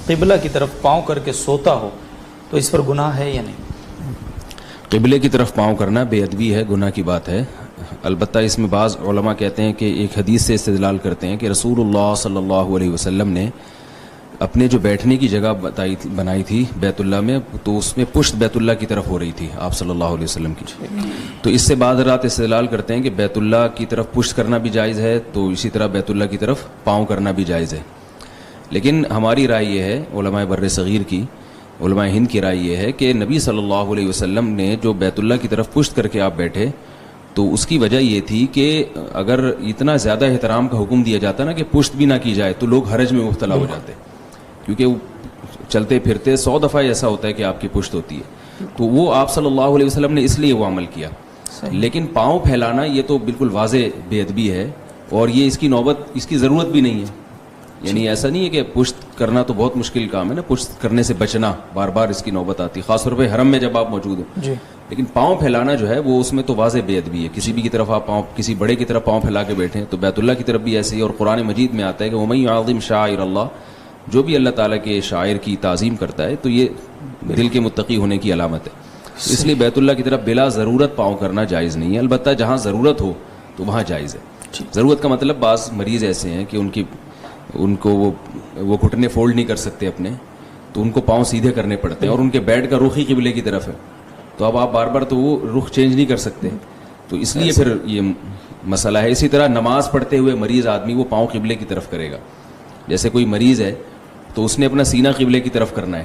قبلہ کی طرف پاؤں کر کے سوتا ہو تو اس پر گناہ ہے یا نہیں؟ قبلے کی طرف پاؤں کرنا بے ادبی ہے، گناہ کی بات ہے. البتہ اس میں بعض علماء کہتے ہیں کہ ایک حدیث سے استدلال کرتے ہیں کہ رسول اللہ صلی اللہ علیہ وسلم نے اپنے جو بیٹھنے کی جگہ بنائی تھی بیت اللہ میں، تو اس میں پشت بیت اللہ کی طرف ہو رہی تھی آپ صلی اللہ علیہ وسلم کی. تو اس سے بعض رات استدلال کرتے ہیں کہ بیت اللہ کی طرف پشت کرنا بھی جائز ہے، تو اسی طرح بیت اللہ کی طرف پاؤں کرنا بھی جائز ہے. لیکن ہماری رائے یہ ہے، علماء بر صغیر کی، علماء ہند کی رائے یہ ہے کہ نبی صلی اللہ علیہ وسلم نے جو بیت اللہ کی طرف پشت کر کے آپ بیٹھے، تو اس کی وجہ یہ تھی کہ اگر اتنا زیادہ احترام کا حکم دیا جاتا نا کہ پشت بھی نہ کی جائے تو لوگ حرج میں مبتلا ہو جاتے، کیونکہ چلتے پھرتے 100 دفعہ ایسا ہوتا ہے کہ آپ کی پشت ہوتی ہے. تو وہ آپ صلی اللہ علیہ وسلم نے اس لیے وہ عمل کیا. لیکن پاؤں پھیلانا یہ تو بالکل واضح بے ادبی ہے، اور یہ اس کی نوبت، اس کی ضرورت بھی نہیں ہے. یعنی ایسا نہیں ہے کہ پشت کرنا تو بہت مشکل کام ہے نا، پشت کرنے سے بچنا، بار بار اس کی نوبت آتی، خاص طور پہ حرم میں جب آپ موجود ہو. لیکن پاؤں پھیلانا جو ہے وہ اس میں تو واضح بے ادبی ہے. کسی بھی کی طرف آپ پاؤں، کسی بڑے کی طرف پاؤں پھیلا کے بیٹھیں تو بیت اللہ کی طرف بھی ایسے ہی. اور قرآن مجید میں آتا ہے کہ وَمَن يُعَظِّمْ شَعَائِرَ اللَّهِ، جو بھی اللہ تعالیٰ کے شاعر کی تعظیم کرتا ہے تو یہ دل کے متقی ہونے کی علامت ہے. اس لیے بیت اللہ کی طرف بلا ضرورت پاؤں کرنا جائز نہیں ہے. البتہ جہاں ضرورت ہو تو وہاں جائز ہے. ضرورت کا مطلب بعض مریض ایسے ہیں کہ ان کو وہ گھٹنے فولڈ نہیں کر سکتے اپنے، تو ان کو پاؤں سیدھے کرنے پڑتے ہیں، اور ان کے بیڈ کا رخ ہی قبلے کی طرف ہے. تو اب آپ بار بار تو وہ رخ چینج نہیں کر سکتے، تو اس لیے پھر یہ مسئلہ ہے. اسی طرح نماز پڑھتے ہوئے مریض آدمی وہ پاؤں قبلے کی طرف کرے گا. جیسے کوئی مریض ہے تو اس نے اپنا سینہ قبلے کی طرف کرنا ہے،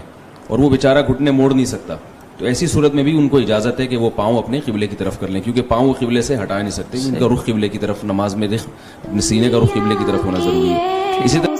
اور وہ بیچارہ گھٹنے موڑ نہیں سکتا، تو ایسی صورت میں بھی ان کو اجازت ہے کہ وہ پاؤں اپنے قبلے کی طرف کر لیں، کیونکہ پاؤں وہ قبلے سے ہٹا نہیں سکتے. ان کا رخ قبلے کی طرف، نماز میں اپنے سینے کا رخ قبلے کی طرف ہونا ضروری ہے. اسی طرح